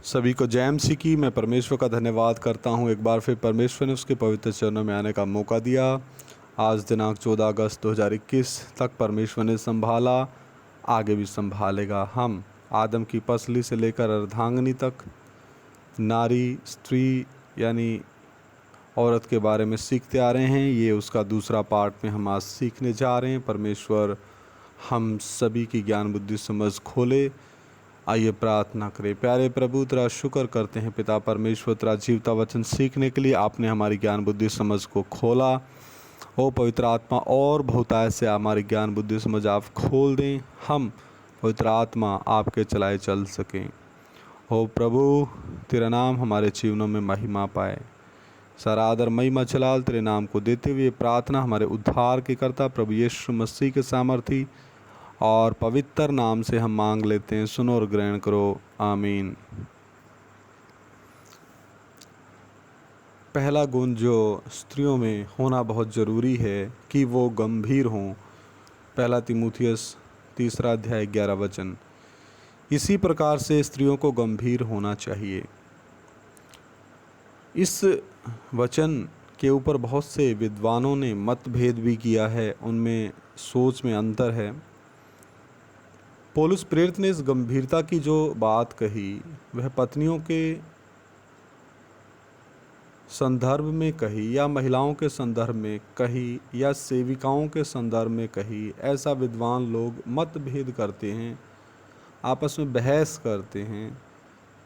सभी को जय मसीह की। मैं परमेश्वर का धन्यवाद करता हूं, एक बार फिर परमेश्वर ने उसके पवित्र चरणों में आने का मौका दिया। आज दिनांक 14 अगस्त 2021 तक परमेश्वर ने संभाला, आगे भी संभालेगा। हम आदम की पसली से लेकर अर्धांगिनी तक नारी स्त्री यानी औरत के बारे में सीखते आ रहे हैं। ये उसका दूसरा पार्ट में हम आज सीखने जा रहे हैं। परमेश्वर हम सभी की ज्ञान बुद्धि समझ खोले। आइए प्रार्थना करें। प्यारे प्रभु, तेरा शुक्र करते हैं पिता परमेश्वर, तेरा जीवता वचन सीखने के लिए आपने हमारी ज्ञान बुद्धि समझ को खोला। ओ पवित्र आत्मा, और बहुतायत से हमारी ज्ञान बुद्धि समझ आप खोल दें, हम पवित्र आत्मा आपके चलाए चल सकें। ओ प्रभु, तेरा नाम हमारे जीवनों में महिमा पाए। सारा आदर महिमा जलाल तेरे नाम को देते हुए प्रार्थना हमारे उद्धार के कर्ता प्रभु यीशु मसीह के सामर्थी और पवित्र नाम से हम मांग लेते हैं। सुनो और ग्रहण करो, आमीन। पहला गुण जो स्त्रियों में होना बहुत ज़रूरी है कि वो गंभीर हों। पहला तीमुथियुस 3 अध्याय 11 वचन। इसी प्रकार से स्त्रियों को गंभीर होना चाहिए। इस वचन के ऊपर बहुत से विद्वानों ने मतभेद भी किया है, उनमें सोच में अंतर है। पौलुस प्रेरित ने इस गंभीरता की जो बात कही वह पत्नियों के संदर्भ में कही या महिलाओं के संदर्भ में कही या सेविकाओं के संदर्भ में कही, ऐसा विद्वान लोग मतभेद करते हैं, आपस में बहस करते हैं,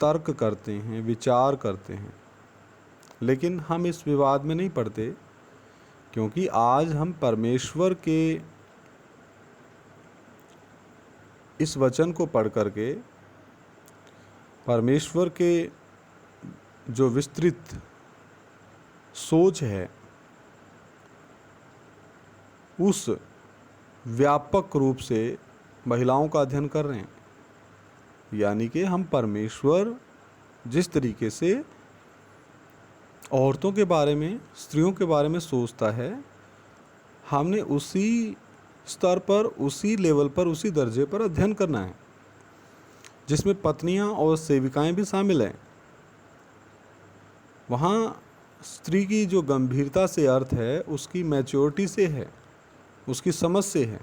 तर्क करते हैं, विचार करते हैं। लेकिन हम इस विवाद में नहीं पड़ते, क्योंकि आज हम परमेश्वर के इस वचन को पढ़ करके परमेश्वर के जो विस्तृत सोच है उस व्यापक रूप से महिलाओं का अध्ययन कर रहे हैं। यानी कि हम परमेश्वर जिस तरीके से औरतों के बारे में, स्त्रियों के बारे में सोचता है, हमने उसी स्तर पर, उसी लेवल पर, उसी दर्जे पर अध्ययन करना है, जिसमें पत्नियां और सेविकाएं भी शामिल हैं। वहाँ स्त्री की जो गंभीरता से अर्थ है उसकी मैच्योरिटी से है, उसकी समझ से है,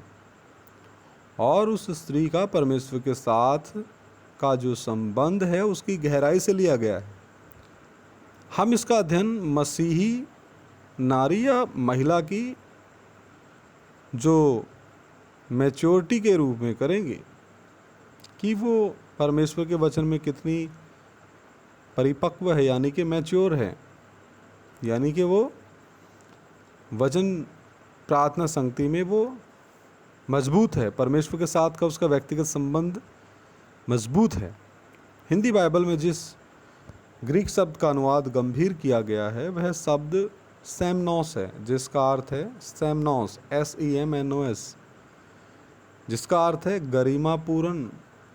और उस स्त्री का परमेश्वर के साथ का जो संबंध है उसकी गहराई से लिया गया है। हम इसका अध्ययन मसीही नारी या महिला की जो मैच्योरिटी के रूप में करेंगे कि वो परमेश्वर के वचन में कितनी परिपक्व है, यानी कि मैच्योर है, यानी कि वो वचन प्रार्थना संगति में वो मजबूत है, परमेश्वर के साथ का उसका व्यक्तिगत संबंध मजबूत है। हिंदी बाइबल में जिस ग्रीक शब्द का अनुवाद गंभीर किया गया है वह शब्द सेमनोस है, जिसका अर्थ है सेमनोस, SEMNOS, जिसका अर्थ है गरिमापूर्ण,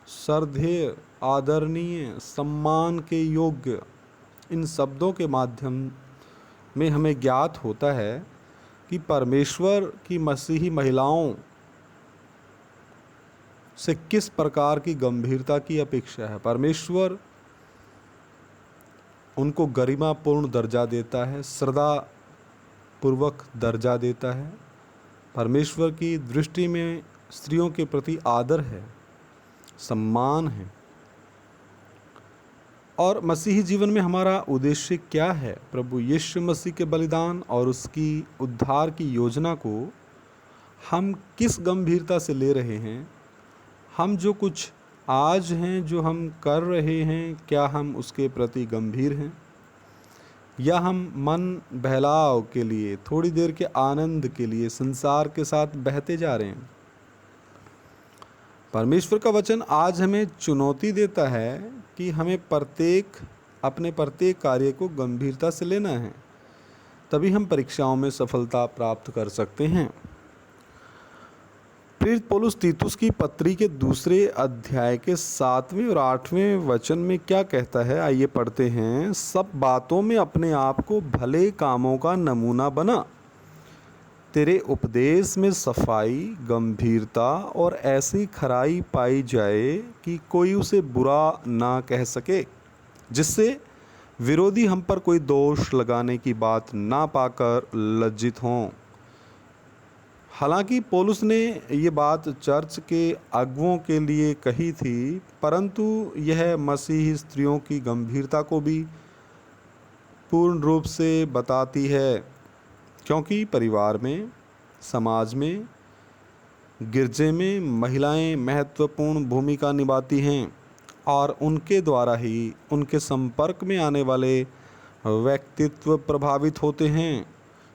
श्रद्धेय, आदरणीय, सम्मान के योग्य। इन शब्दों के माध्यम में हमें ज्ञात होता है कि परमेश्वर की मसीही महिलाओं से किस प्रकार की गंभीरता की अपेक्षा है। परमेश्वर उनको गरिमापूर्ण दर्जा देता है, श्रद्धा पूर्वक दर्जा देता है। परमेश्वर की दृष्टि में स्त्रियों के प्रति आदर है, सम्मान है। और मसीही जीवन में हमारा उद्देश्य क्या है? प्रभु यीशु मसीह के बलिदान और उसकी उद्धार की योजना को हम किस गंभीरता से ले रहे हैं? हम जो कुछ आज हैं, जो हम कर रहे हैं, क्या हम उसके प्रति गंभीर हैं, या हम मन बहलाव के लिए, थोड़ी देर के आनंद के लिए संसार के साथ बहते जा रहे हैं? परमेश्वर का वचन आज हमें चुनौती देता है कि हमें अपने प्रत्येक कार्य को गंभीरता से लेना है, तभी हम परीक्षाओं में सफलता प्राप्त कर सकते हैं। प्रेरित पौलुस तीतुस की पत्री के 2 अध्याय के 7वें और 8वें वचन में क्या कहता है, आइए पढ़ते हैं। सब बातों में अपने आप को भले कामों का नमूना बना, तेरे उपदेश में सफाई, गंभीरता और ऐसी खराई पाई जाए कि कोई उसे बुरा ना कह सके। जिससे विरोधी हम पर कोई दोष लगाने की बात ना पाकर लज्जित हों। हालांकि पौलुस ने ये बात चर्च के अगुओं के लिए कही थी, परंतु यह मसीही स्त्रियों की गंभीरता को भी पूर्ण रूप से बताती है, क्योंकि परिवार में, समाज में, गिरजे में महिलाएं महत्वपूर्ण भूमिका निभाती हैं और उनके द्वारा ही उनके संपर्क में आने वाले व्यक्तित्व प्रभावित होते हैं,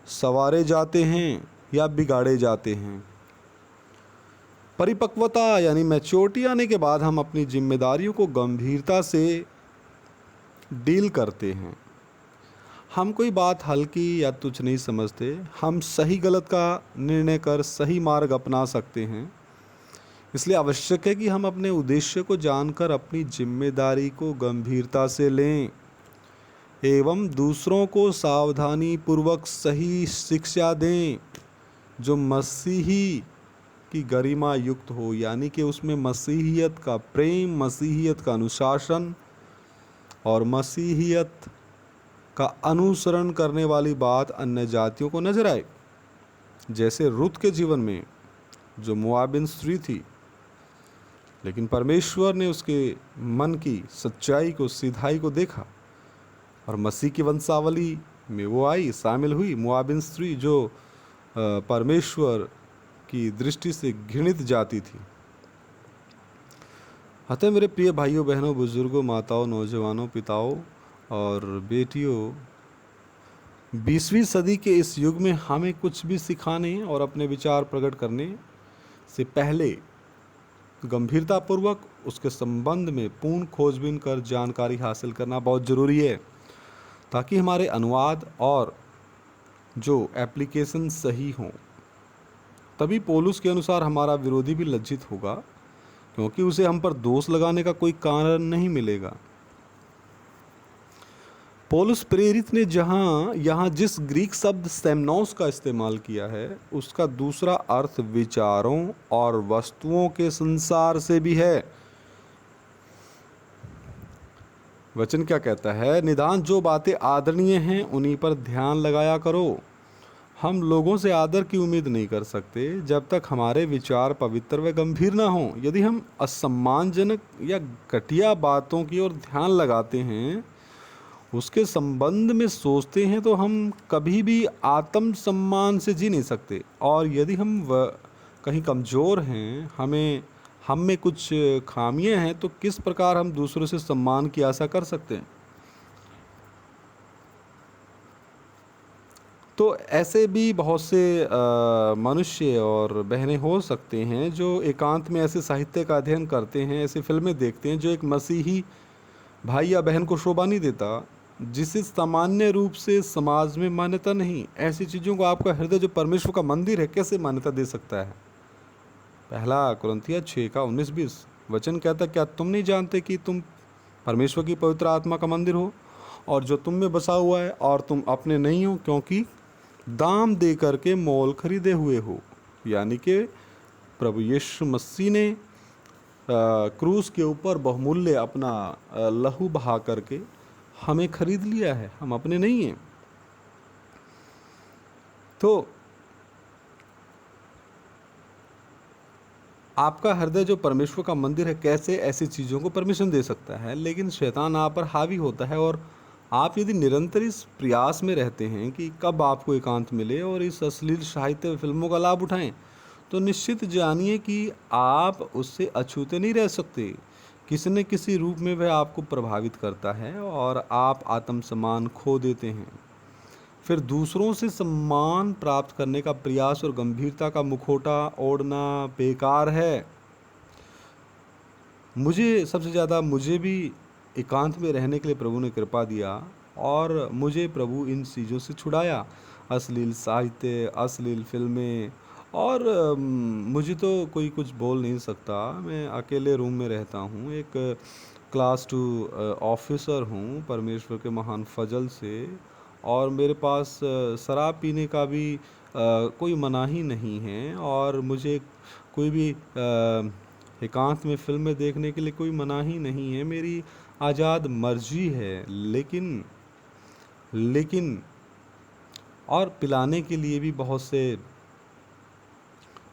संवारे जाते हैं या बिगाड़े जाते हैं। परिपक्वता यानी मैच्योरिटी आने के बाद हम अपनी जिम्मेदारियों को गंभीरता से डील करते हैं। हम कोई बात हल्की या तुच्छ नहीं समझते। हम सही गलत का निर्णय कर सही मार्ग अपना सकते हैं। इसलिए आवश्यक है कि हम अपने उद्देश्य को जानकर अपनी जिम्मेदारी को गंभीरता से लें एवं दूसरों को सावधानी पूर्वक सही शिक्षा दें जो मसीही की गरिमा युक्त हो, यानी कि उसमें मसीहियत का प्रेम, मसीहियत का अनुशासन और मसीहियत का अनुसरण करने वाली बात अन्य जातियों को नजर आए। जैसे रुत के जीवन में जो मोआबिन स्त्री थी, लेकिन परमेश्वर ने उसके मन की सच्चाई को, सीधाई को देखा और मसीह की वंशावली में वो आई, शामिल हुई। मोआबिन स्त्री जो परमेश्वर की दृष्टि से घृणित जाती थी। अतः मेरे प्रिय भाइयों बहनों, बुजुर्गों, माताओं, नौजवानों, पिताओं और बेटियों, 20वीं सदी के इस युग में हमें कुछ भी सिखाने और अपने विचार प्रकट करने से पहले गंभीरतापूर्वक उसके संबंध में पूर्ण खोजबीन कर जानकारी हासिल करना बहुत ज़रूरी है, ताकि हमारे अनुवाद और जो एप्लीकेशन सही हों। तभी पौलुस के अनुसार हमारा विरोधी भी लज्जित होगा, क्योंकि उसे हम पर दोष लगाने का कोई कारण नहीं मिलेगा। पौलुस प्रेरित ने यहाँ जिस ग्रीक शब्द सेमनोस का इस्तेमाल किया है, उसका दूसरा अर्थ विचारों और वस्तुओं के संसार से भी है। वचन क्या कहता है? निदान जो बातें आदरणीय हैं उन्हीं पर ध्यान लगाया करो। हम लोगों से आदर की उम्मीद नहीं कर सकते जब तक हमारे विचार पवित्र व गंभीर ना हों। यदि हम असम्मानजनक या घटिया बातों की ओर ध्यान लगाते हैं, उसके संबंध में सोचते हैं, तो हम कभी भी आत्म सम्मान से जी नहीं सकते। और यदि हम कहीं कमज़ोर हैं, हम में कुछ खामियां हैं, तो किस प्रकार हम दूसरों से सम्मान की आशा कर सकते हैं? तो ऐसे भी बहुत से मनुष्य और बहनें हो सकते हैं जो एकांत में ऐसे साहित्य का अध्ययन करते हैं, ऐसी फिल्में देखते हैं जो एक मसीही भाई या बहन को शोभा नहीं देता, जिसे सामान्य रूप से समाज में मान्यता नहीं। ऐसी चीज़ों को आपका हृदय जो परमेश्वर का मंदिर है कैसे मान्यता दे सकता है? पहला कुरिन्थियों 6:19-20 वचन कहता, क्या तुम नहीं जानते कि तुम परमेश्वर की पवित्र आत्मा का मंदिर हो और जो तुम में बसा हुआ है, और तुम अपने नहीं हो, क्योंकि दाम दे करके मोल खरीदे हुए हो। यानी कि प्रभु यीशु मसीह ने क्रूस के ऊपर बहुमूल्य अपना लहू बहा करके हमें खरीद लिया है, हम अपने नहीं हैं। तो आपका हृदय जो परमेश्वर का मंदिर है कैसे ऐसी चीज़ों को परमिशन दे सकता है? लेकिन शैतान आप पर हावी होता है, और आप यदि निरंतर इस प्रयास में रहते हैं कि कब आपको एकांत मिले और इस अश्लील साहित्य फिल्मों का लाभ उठाएं, तो निश्चित जानिए कि आप उससे अछूते नहीं रह सकते। किसी न किसी रूप में वह आपको प्रभावित करता है और आप आत्मसम्मान खो देते हैं। फिर दूसरों से सम्मान प्राप्त करने का प्रयास और गंभीरता का मुखौटा ओढ़ना बेकार है। सबसे ज़्यादा मुझे भी एकांत में रहने के लिए प्रभु ने कृपा दिया, और मुझे प्रभु इन चीज़ों से छुड़ाया, अश्लील साहित्य, अश्लील फिल्में। और मुझे तो कोई कुछ बोल नहीं सकता। मैं अकेले रूम में रहता हूँ, एक क्लास 2 ऑफिसर हूँ परमेश्वर के महान फजल से, और मेरे पास शराब पीने का भी कोई मनाही नहीं है, और मुझे कोई भी एकांत में फिल्में देखने के लिए कोई मनाही नहीं है। मेरी आज़ाद मर्जी है, लेकिन लेकिन और पिलाने के लिए भी बहुत से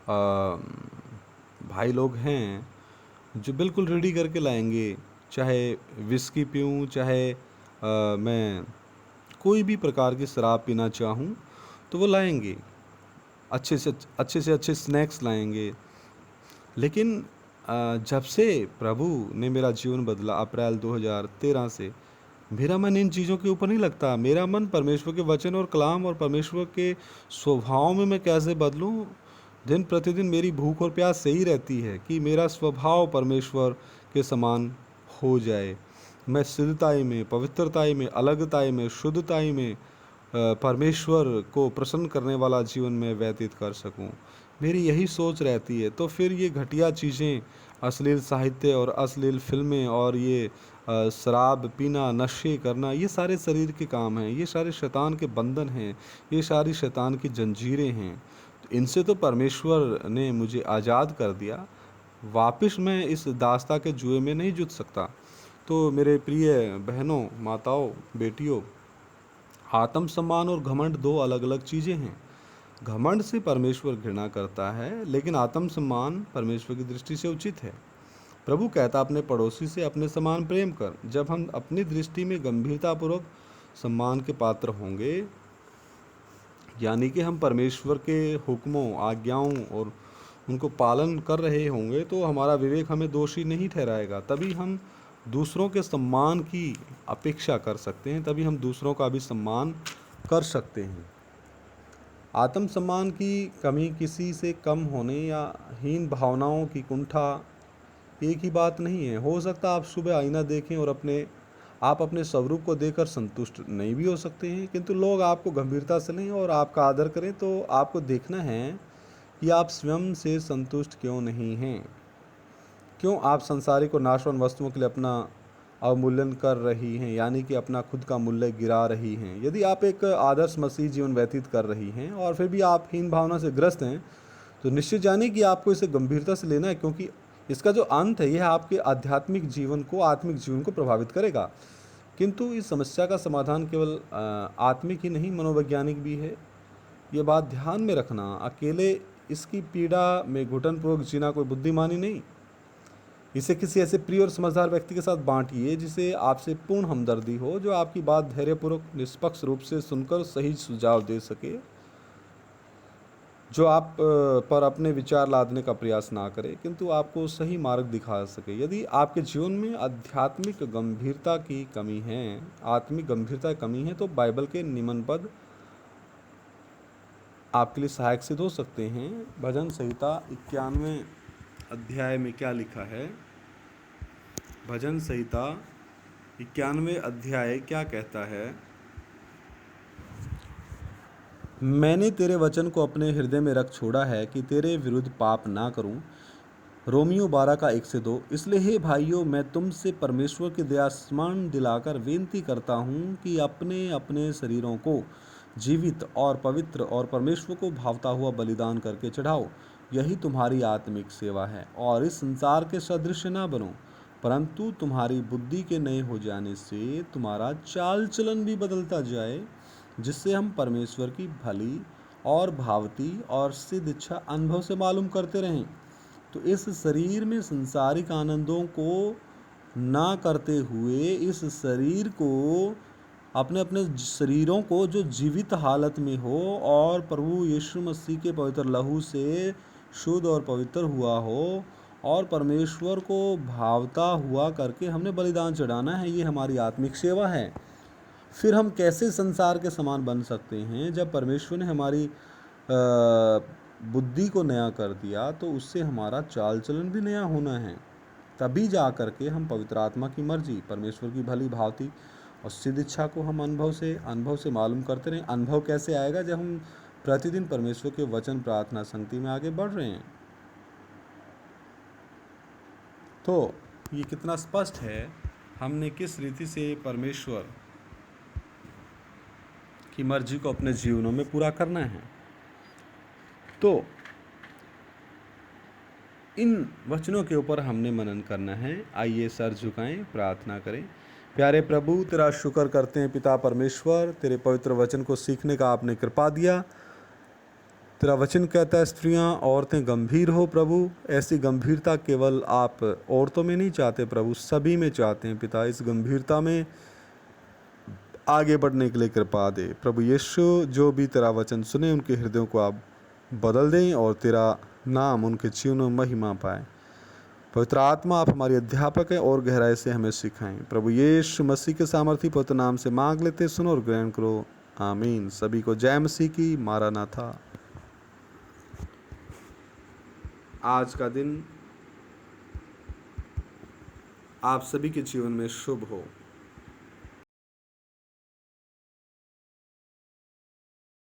आ, भाई लोग हैं जो बिल्कुल रेडी करके लाएंगे, चाहे विस्की पीऊँ, चाहे मैं कोई भी प्रकार की शराब पीना चाहूँ तो वो लाएंगे, अच्छे स्नैक्स लाएंगे। लेकिन जब से प्रभु ने मेरा जीवन बदला अप्रैल 2013 से, मेरा मन इन चीज़ों के ऊपर नहीं लगता। मेरा मन परमेश्वर के वचन और कलाम और परमेश्वर के स्वभाव में मैं कैसे बदलूं। दिन प्रतिदिन मेरी भूख और प्यास सही रहती है कि मेरा स्वभाव परमेश्वर के समान हो जाए। मैं सिद्धताई में, पवित्रताई में, अलगताई में, शुद्धताई में परमेश्वर को प्रसन्न करने वाला जीवन में व्यतीत कर सकूं। मेरी यही सोच रहती है। तो फिर ये घटिया चीज़ें, अश्लील साहित्य और अश्लील फिल्में और ये शराब पीना, नशे करना, ये सारे शरीर के काम हैं, ये सारे शैतान के बंधन हैं, ये सारी शैतान की जंजीरें हैं। तो इनसे तो परमेश्वर ने मुझे आज़ाद कर दिया। वापस मैं इस दास्ता के जुए में नहीं जुट सकता। तो मेरे प्रिय बहनों, माताओं, बेटियों, आत्मसम्मान और घमंड दो अलग अलग चीज़ें हैं। घमंड से परमेश्वर घृणा करता है, लेकिन आत्मसम्मान परमेश्वर की दृष्टि से उचित है। प्रभु कहता, अपने पड़ोसी से अपने समान प्रेम कर। जब हम अपनी दृष्टि में गंभीरतापूर्वक सम्मान के पात्र होंगे, यानी कि हम परमेश्वर के हुक्मों, आज्ञाओं और उनको पालन कर रहे होंगे, तो हमारा विवेक हमें दोषी नहीं ठहराएगा। तभी हम दूसरों के सम्मान की अपेक्षा कर सकते हैं, तभी हम दूसरों का भी सम्मान कर सकते हैं। आत्मसम्मान की कमी, किसी से कम होने या हीन भावनाओं की कुंठा एक ही बात नहीं है। हो सकता आप सुबह आईना देखें और आप अपने स्वरूप को देखकर संतुष्ट नहीं भी हो सकते हैं, किंतु लोग आपको गंभीरता से लें और आपका आदर करें, तो आपको देखना है कि आप स्वयं से संतुष्ट क्यों नहीं हैं। क्यों आप संसारिक और नाशवान वस्तुओं के लिए अपना अवमूल्यन कर रही हैं, यानी कि अपना खुद का मूल्य गिरा रही हैं। यदि आप एक आदर्श मसीह जीवन व्यतीत कर रही हैं और फिर भी आप हीन भावना से ग्रस्त हैं, तो निश्चित जानिए कि आपको इसे गंभीरता से लेना है, क्योंकि इसका जो अंत है यह आपके आध्यात्मिक जीवन को, आत्मिक जीवन को प्रभावित करेगा। किंतु इस समस्या का समाधान केवल आत्मिक ही नहीं, मनोवैज्ञानिक भी है। ये बात ध्यान में रखना। अकेले इसकी पीड़ा में घुटनपूर्वक जीना कोई बुद्धिमानी नहीं। इसे किसी ऐसे प्रिय और समझदार व्यक्ति के साथ बांटिए जिसे आपसे पूर्ण हमदर्दी हो, जो आपकी बात धैर्यपूर्वक, निष्पक्ष रूप से सुनकर सही सुझाव दे सके, जो आप पर अपने विचार लादने का प्रयास ना करे, किंतु आपको सही मार्ग दिखा सके। यदि आपके जीवन में आध्यात्मिक गंभीरता की कमी है, आत्मिक गंभीरता की कमी है, तो बाइबल के निम्न पद आपके लिए सहायक सिद्ध हो सकते हैं। भजन संहिता 91 अध्याय में क्या लिखा है? भजन संहिता 91 अध्याय क्या कहता है? मैंने तेरे वचन को अपने हृदय में रख छोड़ा है कि तेरे विरुद्ध पाप ना करूं। रोमियो 12 का 1 से 2। इसलिए हे भाइयों, मैं तुमसे परमेश्वर की दया स्मरण दिलाकर विनती करता हूं कि अपने अपने शरीरों को जीवित और पवित्र और परमेश्वर को भावता हुआ बलिदान करके चढ़ाओ। यही तुम्हारी आत्मिक सेवा है। और इस संसार के सदृश ना बनो, परंतु तुम्हारी बुद्धि के नए हो जाने से तुम्हारा चाल चलन भी बदलता जाए, जिससे हम परमेश्वर की भली और भावती और सिद्ध इच्छा अनुभव से मालूम करते रहें। तो इस शरीर में संसारिक आनंदों को ना करते हुए, इस शरीर को, अपने अपने शरीरों को जो जीवित हालत में हो और प्रभु यीशु मसीह के पवित्र लहू से शुद्ध और पवित्र हुआ हो और परमेश्वर को भावता हुआ करके हमने बलिदान चढ़ाना है। ये हमारी आत्मिक सेवा है। फिर हम कैसे संसार के समान बन सकते हैं? जब परमेश्वर ने हमारी बुद्धि को नया कर दिया, तो उससे हमारा चाल चलन भी नया होना है। तभी जा करके हम पवित्र आत्मा की मर्जी, परमेश्वर की भली भांति और सिद्ध इच्छा को हम अनुभव से मालूम करते रहें। अनुभव कैसे आएगा? जब हम प्रतिदिन परमेश्वर के वचन, प्रार्थना, संगति में आगे बढ़ रहे हैं। तो ये कितना स्पष्ट है, हमने किस रीति से परमेश्वर की मर्जी को अपने जीवनों में पूरा करना है। तो इन वचनों के ऊपर हमने मनन करना है। आइए सर झुकाएं, प्रार्थना करें। प्यारे प्रभु, तेरा शुक्र करते हैं पिता परमेश्वर, तेरे पवित्र वचन को सीखने का आपने कृपा दिया। तेरा वचन कहता है स्त्रियां, औरतें गंभीर हो प्रभु। ऐसी गंभीरता केवल आप औरतों में नहीं चाहते प्रभु, सभी में चाहते हैं पिता। इस गंभीरता में आगे बढ़ने के लिए कृपा दे प्रभु यीशु। जो भी तेरा वचन सुने उनके हृदयों को आप बदल दें और तेरा नाम उनके जीवनों में महिमा पाए। पवित्र आत्मा, आप हमारी अध्यापक हैं और गहराई से हमें सिखाएं। प्रभु यीशु मसीह के सामर्थी पवित्र नाम से मांग लेते, सुनो और ग्रहण करो, आमीन। सभी को जय मसीह की। मारानाथा। आज का दिन आप सभी के जीवन में शुभ हो।